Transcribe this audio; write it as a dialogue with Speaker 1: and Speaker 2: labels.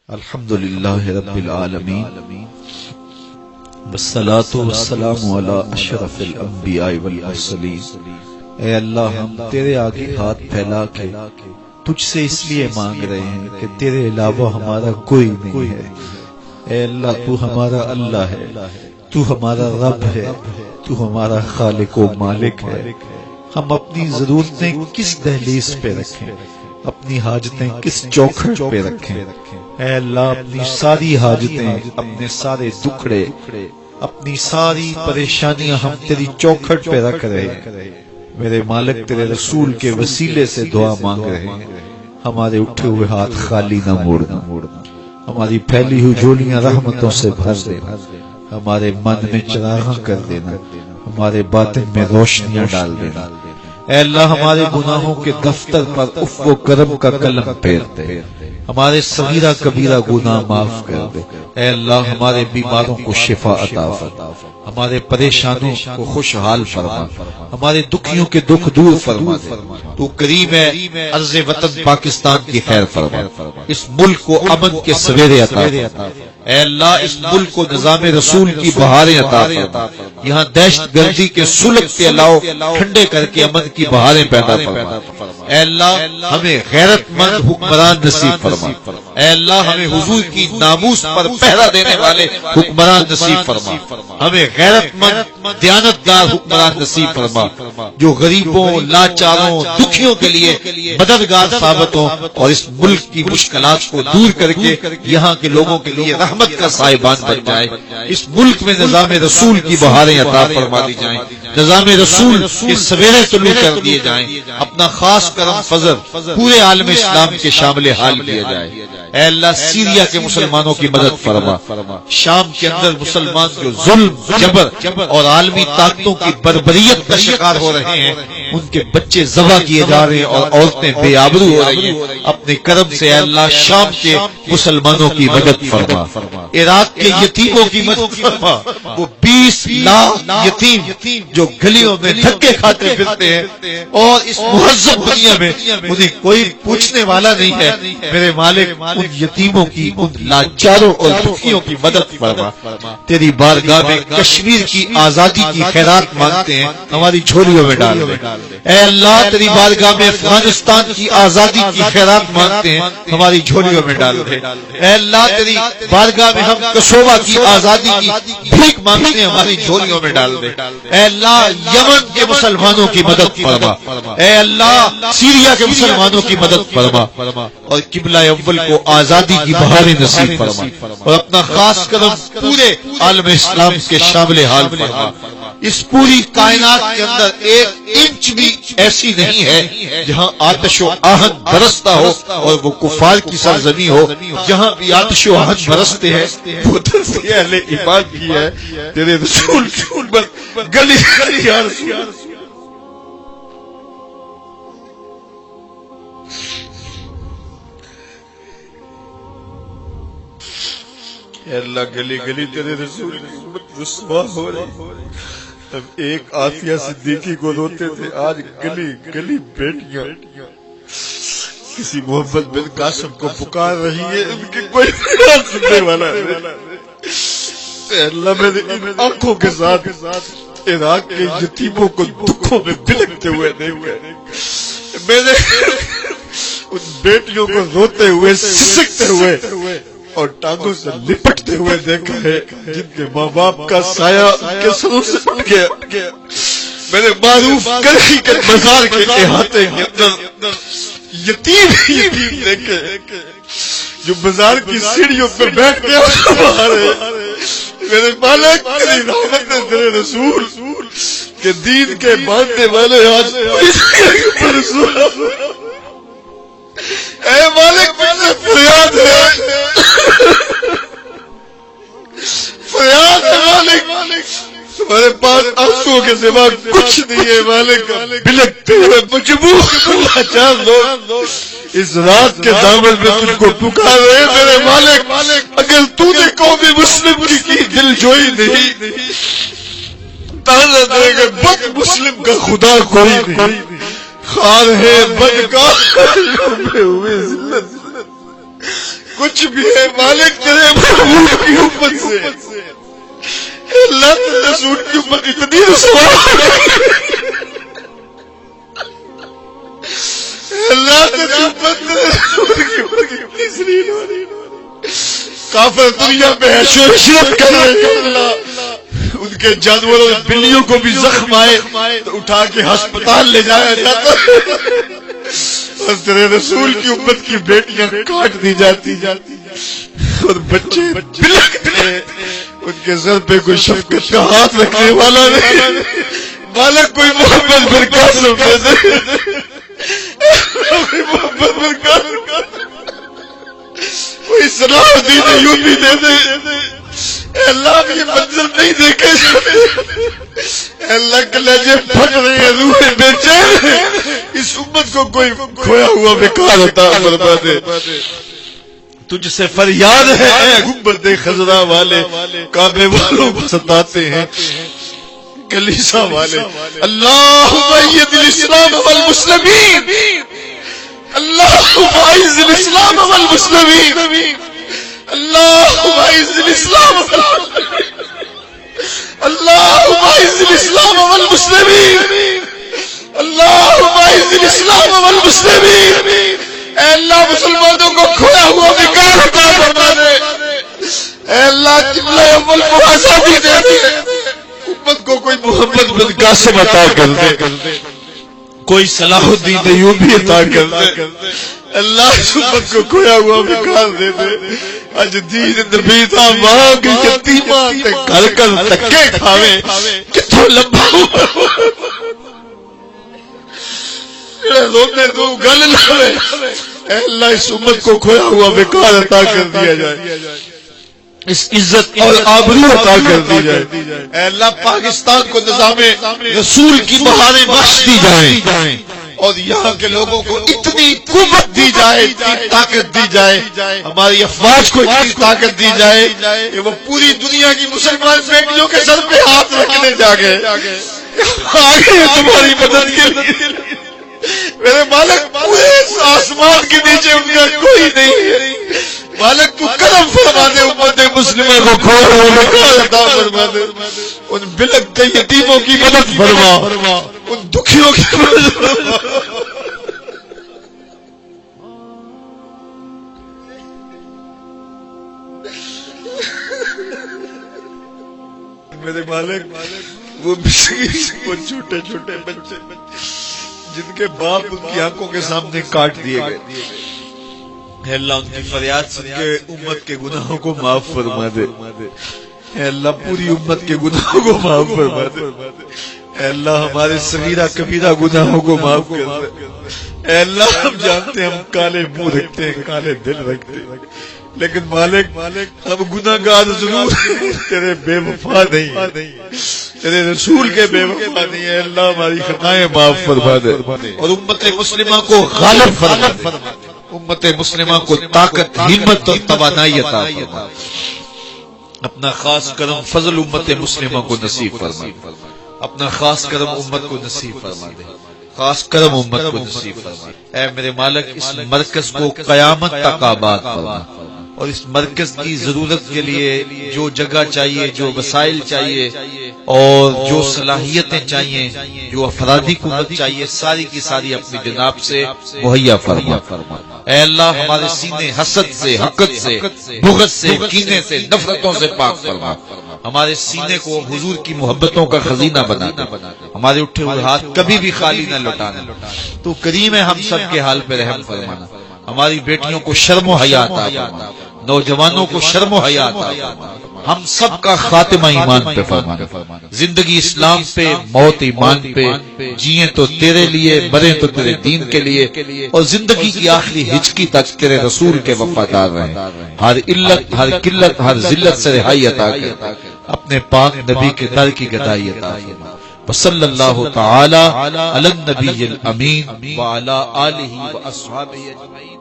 Speaker 1: الحمدللہ رب العالمین والصلاة والسلام علی اشرف الانبیاء والمرسلین۔ اے اللہ، ہم تیرے آگے ہاتھ پھیلا کے تجھ سے اس لیے مانگ رہے ہیں کہ تیرے علاوہ ہمارا کوئی نہیں ہے۔ اے اللہ، تو ہمارا اللہ ہے، تو ہمارا رب ہے، تو ہمارا خالق و مالک ہے۔ ہم اپنی ضرورتیں کس دہلیز پہ رکھیں، اپنی حاجتیں کس چوکھٹ پہ رکھیں؟ اے اللہ، اپنی ساری حاجتیں، اپنے سارے دکھڑے، اپنی ساری پریشانیاں ہم تیری چوکھٹ پہ رکھ رہے ہیں۔ میرے مالک، تیرے رسول کے وسیلے سے دعا مانگ رہے ہیں، ہمارے اٹھے ہوئے ہاتھ خالی نہ موڑنا، ہماری پھیلی ہوئی جھولیاں رحمتوں سے بھر دینا، ہمارے من میں چراغاں کر دینا، ہمارے باطن میں روشنیاں ڈال دینا۔ اے اللہ، ہمارے گناہوں کے دفتر پر عفو و کرم کا قلم پھیر دے، ہمارے صغیرہ کبیرہ گناہ معاف کر دے۔ اے اللہ، ہمارے بیماروں کو شفا عطا فرما، ہمارے پریشانوں کو خوشحال فرما، ہمارے دکھیوں کے دکھ دور فرما دے۔ تو کریم ہے، عرض وطن پاکستان کی خیر فرما، اس ملک کو امن کے سویرے عطا فرما۔ اے اللہ، اس ملک کو نظام رسول کی بہاریں عطا فرما، یہاں دہشت گردی کے سلگتے علاؤ ٹھنڈے کر کے امن کی بہاریں پیدا فرما۔ اے اللہ، ہمیں غیرت مند حکمران نصیب فرما۔ اے اللہ، ہمیں حضور کی ناموس پر پہرا دینے والے حکمران نصیب فرما، ہمیں غیرت مند دیانتدار حکمران نصیب فرما، جو غریبوں، لاچاروں، دکھیوں کے لیے مددگار ثابت ہوں اور اس ملک کی مشکلات کو دور کر کے یہاں کے لوگوں کے لیے رحمت کا سائبان بن جائے۔ اس ملک میں نظام رسول کی بہاریں عطا فرما دی جائیں، نظام رسول کے سویرے طلوع کر دیے جائیں، اپنا خاص کرم فضل پورے عالم اسلام کے شامل حال کیا جائے۔ اے اللہ، سیریا کے مسلمانوں کی مدد فرما، شام کے اندر مسلمان جو ظلم، جبر اور عالمی طاقتوں کی بربریت کا شکار ہو رہے ہیں، ان کے بچے ذبح کیے جا رہے ہیں اور عورتیں بے آبرو ہو رہی ہیں، اپنے کرم سے اے اللہ شام کے مسلمانوں کی مدد فرما، عراق کے یتیموں کی مدد فرما۔ وہ 20 لاکھ یتیم جو گلیوں میں دھکے کھاتے پھرتے ہیں اور اس مہذب دنیا میں انہیں کوئی پوچھنے والا نہیں ہے، میرے مالک ان یتیموں کی، ان لاچاروں اور دکھیوں کی مدد فرما۔ تیری بارگاہ میں کشمیر کی آزادی کی خیرات مانگتے ہیں، ہماری جھولیوں میں ڈال دے۔ اے اللہ، تیری بارگاہ میں افغانستان کی آزادی کی خیرات مانگتے ہیں، ہماری جھولیوں میں ڈال دے۔ اے اللہ، تیری بارگاہ میں ہم کسووا کی آزادی کی بھیک مانگتے ہیں، ہماری جھولیوں میں ڈال دے۔ اے اللہ، یمن کے مسلمانوں کی مدد فرما، اے اللہ سیریا کے مسلمانوں کی مدد فرما، اور قبلہ اول کو آزادی کی بہاریں نصیب فرما، اور اپنا خاص کرم پورے عالم اسلام کے شامل حال فرما۔ اس پوری کائنات کے اندر ایک انچ بھی ایسی نہیں ہے جہاں آتش و آہن برستا ہو اور وہ کفار کی سرزمین ہو۔ جہاں بھی آتش و آہن برستے ہیں وہ طرف اہل ایمان کی ہے، تیرے رسول کی امت گلی گلی یا رسول۔ اے اللہ، گلی گلی تیرے رسول کی امت رسوا ہو رہی۔ اب ایک آسیہ صدیقی کو روتے تھے، آج گلی گلی بیٹیاں کسی محمد بن قاسم کو پکار رہی ہے، ان کی کوئی فریاد سننے والا نہیں۔ اے اللہ، میں نے ان آنکھوں کے ساتھ عراق کے یتیموں کو دکھوں میں بلکتے ہوئے دیکھا، میں نے ان بیٹیوں کو روتے ہوئے، سسکتے ہوئے اور ٹانگوں سے لپٹتے ہوئے دیکھا ہے، جن کے ماں باپ کا سایہ ان کے سروں سے اٹھ گیا۔ میں نے معروف کرخی کے بازار کے احاطے کے اندر یتیم دیکھے جو بازار کی سیڑھیوں پر بیٹھ کے میرے مالک، تیری رحمت ہے، تیرے رسول کے دین کے ماننے والے آج اے مالک، مجھے فریاد ہے، فریاد ہے مالک، تمہارے پاس آنسوؤں کے سوا کچھ نہیں ہے مالک۔ بلکتے ہوئے مجبور لاچار لوگ اس رات کے دامن میں تجھ کو پکار رہے ہیں، میرے مالک۔ اگر تو نے قوم مسلم کی دل جوئی نہیں، تانا دے گا بد مسلم کا خدا کوئی نہیں، خار ہے بدکار ہوئے ذلت کچھ بھی ہے مالک تیرے محبوب کی امت سے، اللہ تیرے رسول کی امت اتنی رسوا، اللہ تیری امت تیرے رسول کی امت اتنی ذلیل ہو رہی، کافر دنیا میں عیش و عشرت کر رہے ہیں، اللہ ان کے جانوروں بلیوں کو بھی زخم آئے تو اٹھا کے ہسپتال لے جایا جاتا اور تیرے رسول کی امت کی بیٹیاں کاٹ دی جاتی اور بچے بلکتے ہیں، ان کے سر پہ کوئی شفقت کا ہاتھ رکھنے والا نہیں، مالک کوئی محمد بن قاسم دے دے، کوئی محمد بن قاسم، کوئی صلاح الدین ایوبی دے دے، اے اللہ اب یہ منظر نہیں دیکھے اے اللہ کے لہجے پھٹ رہے ہیں، روح بے چین ہے، اس امت کو کوئی کھویا ہوا بیکار عطا فرما دے، تجھ سے فریاد ہے اے گنبد خضرا والے، کعبے والوں کو ستاتے ہیں کلیسا والے، اللہم ایّد الاسلام والمسلمین، اللہم اعز الاسلام والمسلمین، اللہم اعز الاسلام والمسلمین، اللہم اعز الاسلام والمسلمین، اللہم اعز الاسلام والمسلمین، اے اللہ مسلمانوں کو کھویا ہوا بیکار عطا فرما دے، اے اللہ قبلہ اول کو آزادی دے دے، امت کو کوئی محمد بن قاسم عطا کر دے، کوئی صلاح الدین ایوبی عطا کر دے، اللہ اس امت کو کھویا ہوا بیکار دے دے، اج دین نبی دا مانگ یتیماں تے گھر گھر تکے کھاوے، کتھوں لمبا رونے تو گل لاوے، اے اللہ اس امت کو کھویا ہوا بیکار عطا کر دیا جائے، اس عزت اور آبرو عطا کر دی جائے، اے اللہ پاکستان کو نظام رسول کی بہاریں بخش دی جائیں اور یہاں کے لوگوں کو اتنی قوت دی جائے، اتنی طاقت دی جائے، ہماری افواج کو اتنی طاقت دی جائے کہ وہ پوری دنیا کی مسلمان بیٹیوں کے سر پہ ہاتھ رکھنے جاگے آگے تمہاری مدد کے لیے، میرے مالک پورے آسمان کے نیچے ان کا کوئی نہیں ہے، مالک تو کرم فرما دے، امت مسلمہ کو کھویا ہوا عطا فرما دے، ان بلکتے یتیموں کی مدد فرما، ان دکھیوں کی مدد فرما، میرے مالک وہ چھوٹے چھوٹے بچے جن کے باپ ان کی آنکھوں کے سامنے کاٹ دیے گئے، اے اللہ ان کی فریاد سن کے امت کے گناہوں کو معاف فرما دے، اے اللہ پوری امت کے گناہوں کو معاف فرما دے، اے اللہ ہمارے صغیرہ کبیرہ گناہوں کو معاف کر دے، اے اللہ ہم جانتے ہیں ہم کالے منہ رکھتے ہیں، کالے دل رکھتے ہیں، لیکن مالک ہم گناہگار ضرور تیرے بے وفا نہیں، تیرے رسول کے بے وفا نہیں ہے، اللہ ہماری خطائیں معاف فرما دے اور امت مسلمہ کو غالب فرما دے، امت مسلمہ کو طاقت، ہمت اور توانائی عطا فرما، اپنا خاص کرم فضل امت مسلمہ کو نصیب فرما، اپنا خاص کرم امت کو نصیب فرما دے، خاص کرم امت کو نصیب فرما، اے میرے مالک اس مرکز کو قیامت تک آباد فرما، اور اس مرکز کی ضرورت کے لیے جو جگہ چاہیے، جو وسائل چاہیے اور جو صلاحیتیں چاہیے، جو افرادی قوت چاہیے، ساری کی ساری اپنی جناب سے مہیا فرما، اے اللہ ہمارے سینے حسد سے، حقد سے، بغض سے، کینے سے، نفرتوں سے پاک فرما، ہمارے سینے کو حضور کی محبتوں کا خزینہ بنا دے، ہمارے اٹھے ہوئے ہاتھ کبھی بھی خالی نہ لوٹانا، تو کریم ہے ہم سب کے حال پہ رحم فرمانا، ہماری بیٹیوں کو شرم و حیا عطا فرما، نوجوانوں کو شرم و حیا عطا فرما، ہم سب کا خاتمہ ایمان پہ فرمانا، زندگی اسلام پہ، موت ایمان پہ، جیئیں تو تیرے لیے، مریں تو تیرے دین کے لیے، اور زندگی کی آخری ہچکی تک تیرے رسول کے وفادار رہیں، ہر علت، ہر قلت، ہر ذلت سے رہائی عطا کر، اپنے پاک نبی کے در کی گدائی عطا فرما، وصلی اللہ تعالی علی النبی الامین وعلی آلہ واصحابہ اجمعین۔